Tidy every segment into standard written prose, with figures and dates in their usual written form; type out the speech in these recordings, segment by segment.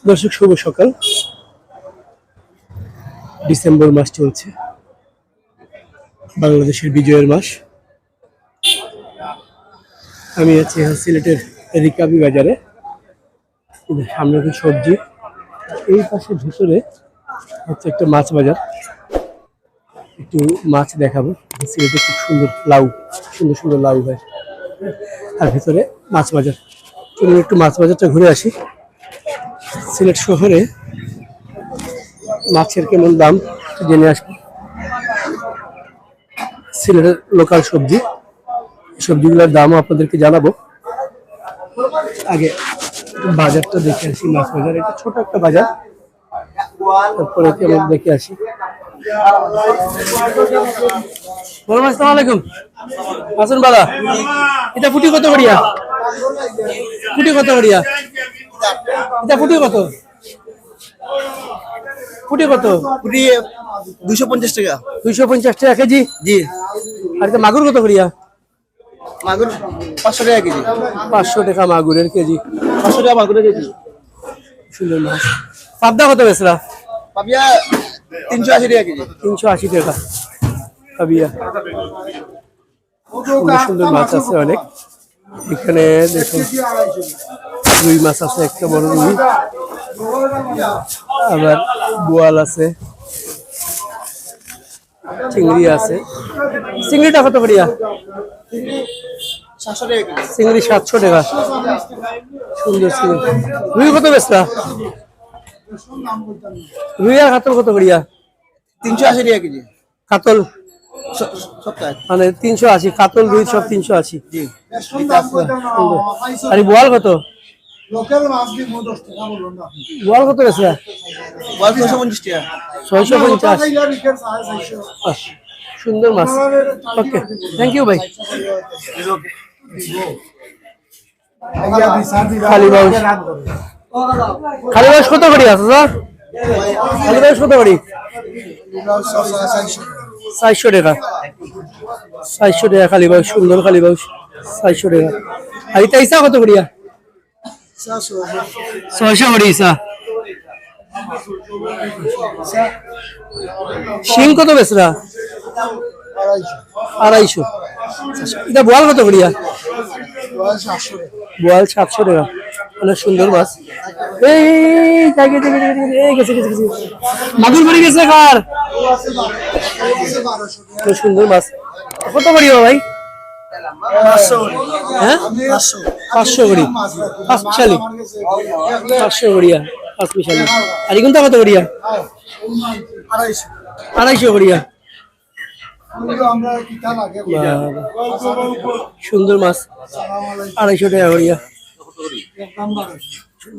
দর্শক শুভ সকাল। ডিসেম্বর মাস চলছে, বাংলাদেশের বিজয়ের মাস। আমি আছি সিলেটের রিকাবি বাজারে। সামনে সবজি, এই পাশে ভিতরে হচ্ছে একটা মাছ বাজার। একটু মাছ দেখাবো। সিলেটে খুব সুন্দর লাউ, সুন্দর সুন্দর লাউ হয়। আর ভিতরে মাছ বাজার। চলুন একটু মাছ বাজারটা ঘুরে আসি। সিলেট শহরে মাছের কেমন দাম জেনে আসবো। সিলেটের লোকাল সবজি, সবজিগুলোর দামও আপনাদেরকে জানাবো। আগে বাজারটা দেখে আসি, মাছ বাজার। এটা ছোট একটা বাজার, তারপরে কেমন দেখে আসি। আসসালামু আলাইকুম। আসুন বাবা, এটা ফুটি কত করিয়া? ফুটি কত করিয়া? এটা ফুটি কত? ফুটি কত? ফুটি 250 টাকা। 250 টাকা কেজি? জি। আর এটা মাগুর কত করিয়া? মাগুর 500 টাকা কেজি। 500 টাকা মাগুরের কেজি। 500 টাকা মাগুরের কেজি। সুন্দর মাছ। পাবদা কত বেচরা? পাবিয়া 380 টাকা কেজি। 380 টাকা পাবিয়া। সুন্দর সুন্দর মাছ আছে অনেক। এখানে দেখুন রুই মাছ আছে, একটা বড় রুই। আবার বোয়াল আছে, চিংড়ি আছে। চিংড়িটা কত করিয়া? 700 টাকা কেজি। চিংড়ি 700 টাকা। সুন্দর চিংড়ি। রুই কত বেচরা? রুই আর কাতল কত করিয়া? 380 টাকা কেজি। কাতল সপ্তাহে মানে 380, কাতল রুই সব 380। জি। আর বোয়াল কত? বোয়াল কত বেচরা? 650 টাকা। 650। সুন্দর মাছ। ওকে, থ্যাংক ইউ ভাই। খালি বাউস, খালি বাউস কত করি আছে স্যার? খালি বাউস কত করি? 400 টাকা। 400 টাকা খালি বাউস, সুন্দর খালি বাউস 400 টাকা। আর এটা ইসা কত করিয়া? 600 করি ইসা। শিং কত বেচরা? 250। এটা বোয়াল কত করিয়া? বোয়াল 700 টাকা। অনেক সুন্দর মাছ। মাগুর পড়ে গেছে কার? সুন্দর মাছ। কত করিও ভাই? 500 করি। 5 মিশালি 500 করিয়া। 5 মিশালি। আর এগুনটা কত করিয়া? 250 করিয়া। সুন্দর মাছ 250 টাকা করিয়া।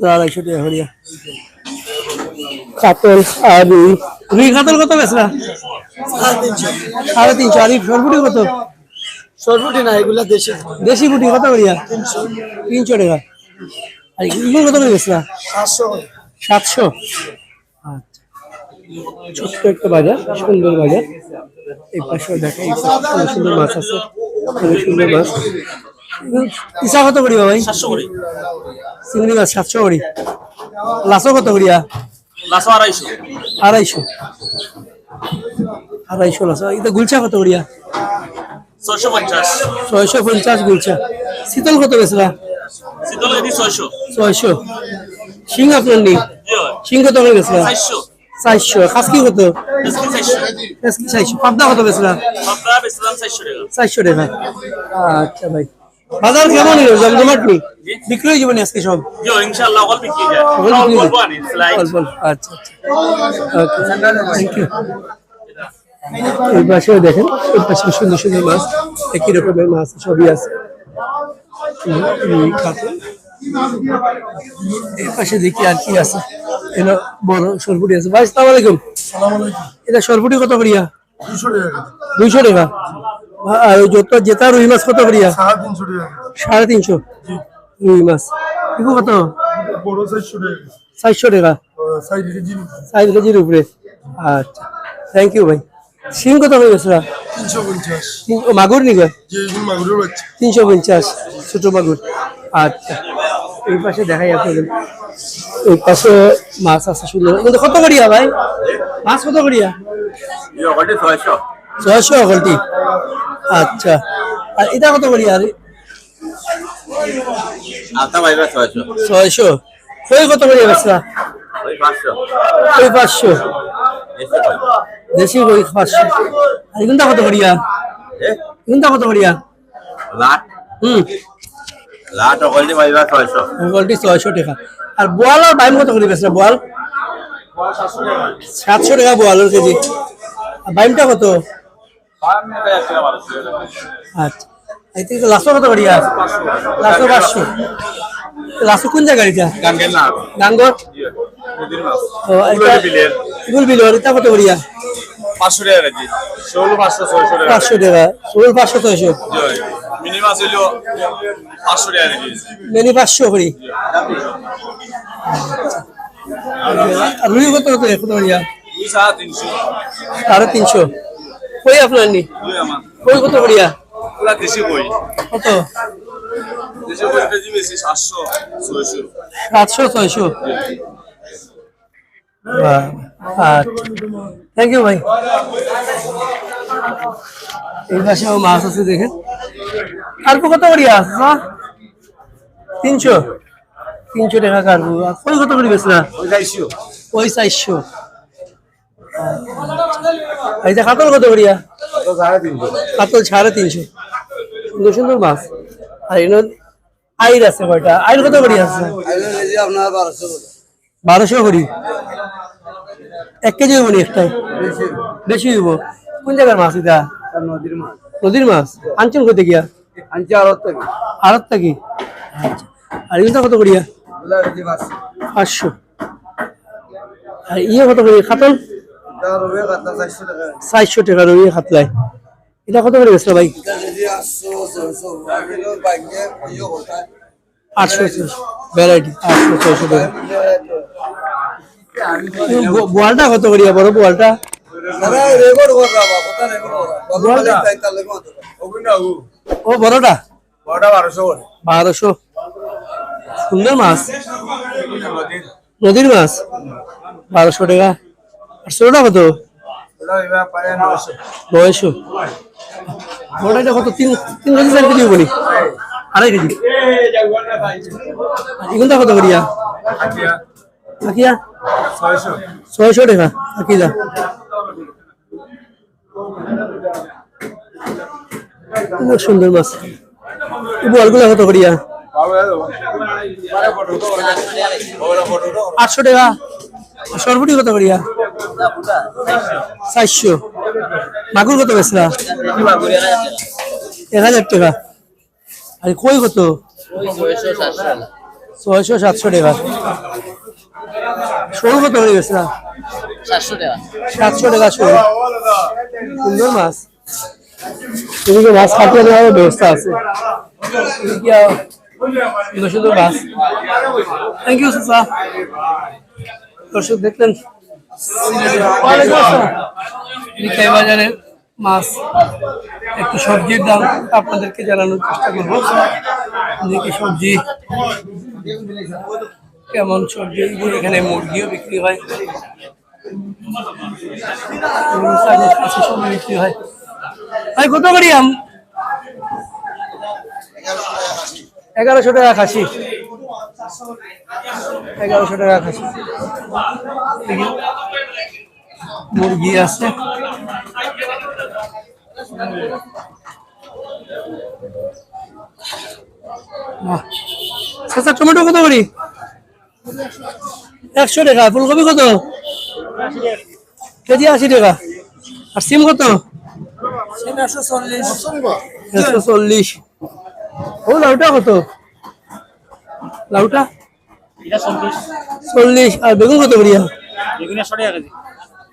250 টাকা করিয়া। কাতল আর রুই। রুই কাতল কত বেচরা? 350। আর সরপুটি কত? সরপুটি না, এগুলা দেশি। দেশি পুটি কত করিয়া? 300 টাকা। আর এগুলো কত করে বেচরা? 700। আচ্ছা, ছোট্ট একটা বাজার, সুন্দর বাজার। এই পাশে দেখেন সুন্দর সুন্দর মাছ আছে, অনেক সুন্দর মাছ। ইসা কত করি ভাই? 700 করি। চিংড়ি মাছ 700 করি। লাসো কত করিয়া? লাসো 250। 250। 250 লাসো। এটা গুলচা কত করিয়া? 650। 650 গুলচা। শীতল কত বেচরা? শীতল কেজি 600। 600। শিং আপনার নেই? শিং কত করে বেচরা? 400। 400। খাসকি কত? আজকে 400। খাসকি 400। পাবদা কত বেচরা? পাবদা বেচলাম 400 টাকা। 400 টাকা। আচ্ছা ভাই, বাজার কেমন হলো? জমজমাট নেই? বিক্রি হয়ে যাবে আজকে সব? জি ইনশাআল্লাহ অল্প বিক্রি যায়। অল্প আনি স্লাইড। অল্প। আচ্ছা আচ্ছা, ওকে, থ্যাংক ইউ। এই পাশেও দেখেন, এই পাশে সুন্দর সুন্দর মাছ, একই রকমের মাছ সবই আছে। এই পাশে দেখি আর কি আছে। এটা বড় সরপুটি আছে। ভাই আসসালামু আলাইকুম। এটা সরপুটি কত করিয়া? 200 টাকা। আর যত জেতা রুই মাছ কত করিয়া? 350 রুই মাছ। এগুলো কত? 400 টাকা। 4 কেজির উপরে। আচ্ছা, থ্যাংক ইউ ভাই। শিং কত করে বেচরা? 350 মাগুর নিবে যে মাগুরের বাচ্চা 350 ছোট মাগুর। আচ্ছা, এই পাশে দেখাই আপনাদের, এই পাশে মাছ আছে সুন্দর। কিন্তু কত করিয়া ভাই মাছ, কত করিয়া? 600 অকলটি। আচ্ছা, আর এটা কত করিয়া? আর 600। কই কত করিয়া বেচরা? ওই 500 দেশি কই 500। আর এগুনটা কত করিয়া? এগুনটা কত করিয়া? হুম, গোলটি 600 টাকা। আর বোয়াল আর বাইম কত করে বেচরা? বোয়াল 700 টাকা বোয়ালের কেজি। আর বাইমটা কত? আচ্ছা, এই থেকে লাস্ট কত করিয়া? লাস্ট 500। লাস্ট কোন জায়গার এটা? গাঙ্গর। ও এটা ইগুল বিলর, এটা কত করিয়া? 500 টাকা কেজি শোল 500 600 টাকা 500 টাকা। সোল 500 600। মিনিমাম হইলো 500 টাকা কেজি মেনি 500 করি। আর রুই কত কত করিয়া? 350 350। কই আপনার নি? আমার কই কত করিয়া? পুরা দেশি কই কত? দেশি কই কেজি বেশি 700 600 700 600। বাহ, আচ্ছা, থ্যাংক ইউ ভাই। এই পাশেও মাছ আছে দেখেন। কার্পু কত করিয়া? 300 300 টাকা কার্পু। আর কই কত করে বেচরা? ওই 400। এই যে কাতল কত করিয়া? কাতল 350। সুন্দর সুন্দর মাছ। আর এনে আইর আছে কয়টা? আইর কত করিয়া আছে? আপনার 1200 করি। 1 কেজি হইব নি একটাই? বেশি হইব। কোন জায়গার মাছ এটা? নদীর মাছ নদীর মাছ। আনছেন কইতে গিয়া? আনছি আড়ত থেকে আড়ত থাকি। আচ্ছা, আর এগুলো কত করিয়া? 500। আর ইয়ে কত করি? খাতল 400 টাকা রবি খাতলাই। এটা কত করে বেচলো ভাই? 800 ভ্যারাইটি 800 600 টাকা। বোয়ালটা কত করিয়া? বড় বোয়ালটা? ও বড়টা 1200। সুন্দর মাছ, নদীর মাছ 1200 টাকা। আর ছোটটা কত? 900। বড়টা কত? 3 কেজি 4 কেজি বলি? 2.5 কেজি। এগুলো কত করিয়া? আকিয়া 600 টাকা আকিয়া। অনেক সুন্দর মাছ। বোয়ালগুলো কত করিয়া? 800 টাকা। সরবটি কত করিয়া? 400। মাগুর কত বেচলা? 1000 টাকা। আর কই কত? 600 700 টাকা। শোল কত করে বেচলা? 700 টাকা। 700 টাকা শোল। সুন্দর মাছ। এদিকে মাছ কাটিয়ে নেওয়ার ব্যবস্থা আছে। সুন্দর সুন্দর মাছ। থ্যাংক ইউ চাচা। দর্শক দেখলেন বিকাই বাজারের মাছ। একটু সবজির দাম আপনাদেরকে জানানোর চেষ্টা করবো। দেখি সবজি কেমন। সবজি এখানে মুরগিও বিক্রি হয়, সবজি বিক্রি হয়। ভাই কত করি? 1100 টাকা খাসি। 1100 টাকা খাসি। মুরগি আছে। আচ্ছা, টমেটো কত করি? 100 টাকা। ফুলকপি কত কেজি? 80 টাকা। আর সিম কত? 140। ও লাউটা কত? লাউটা 40। আর বেগুন কত করিয়া? বেগুন 100 টাকা কেজি।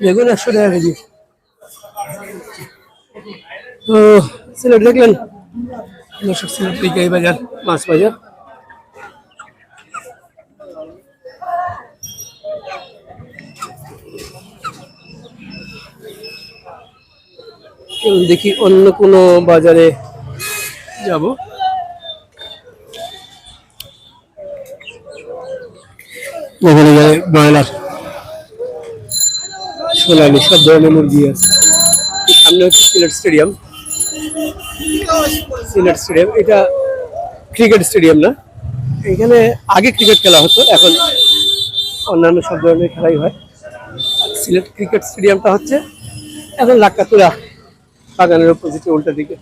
বেগুন 100 টাকা কেজি। তো সিলেট দেখলেন দর্শক, সিলেট বিকাই বাজার মাছ বাজার। চলুন দেখি অন্য কোনো বাজারে যাব। এখানে ব্রয়লার, সোনালি সব ধরনের মুরগি আছে। সামনে হচ্ছে সিলেট স্টেডিয়াম। সিলেট স্টেডিয়াম এটা ক্রিকেট স্টেডিয়াম না, এখানে আগে ক্রিকেট খেলা হতো, এখন অন্যান্য সব ধরনের খেলাই হয়। সিলেট ক্রিকেট স্টেডিয়ামটা হচ্ছে এখন লাক্কাতুরা বাগানের অপোজিটে উল্টা দিকে।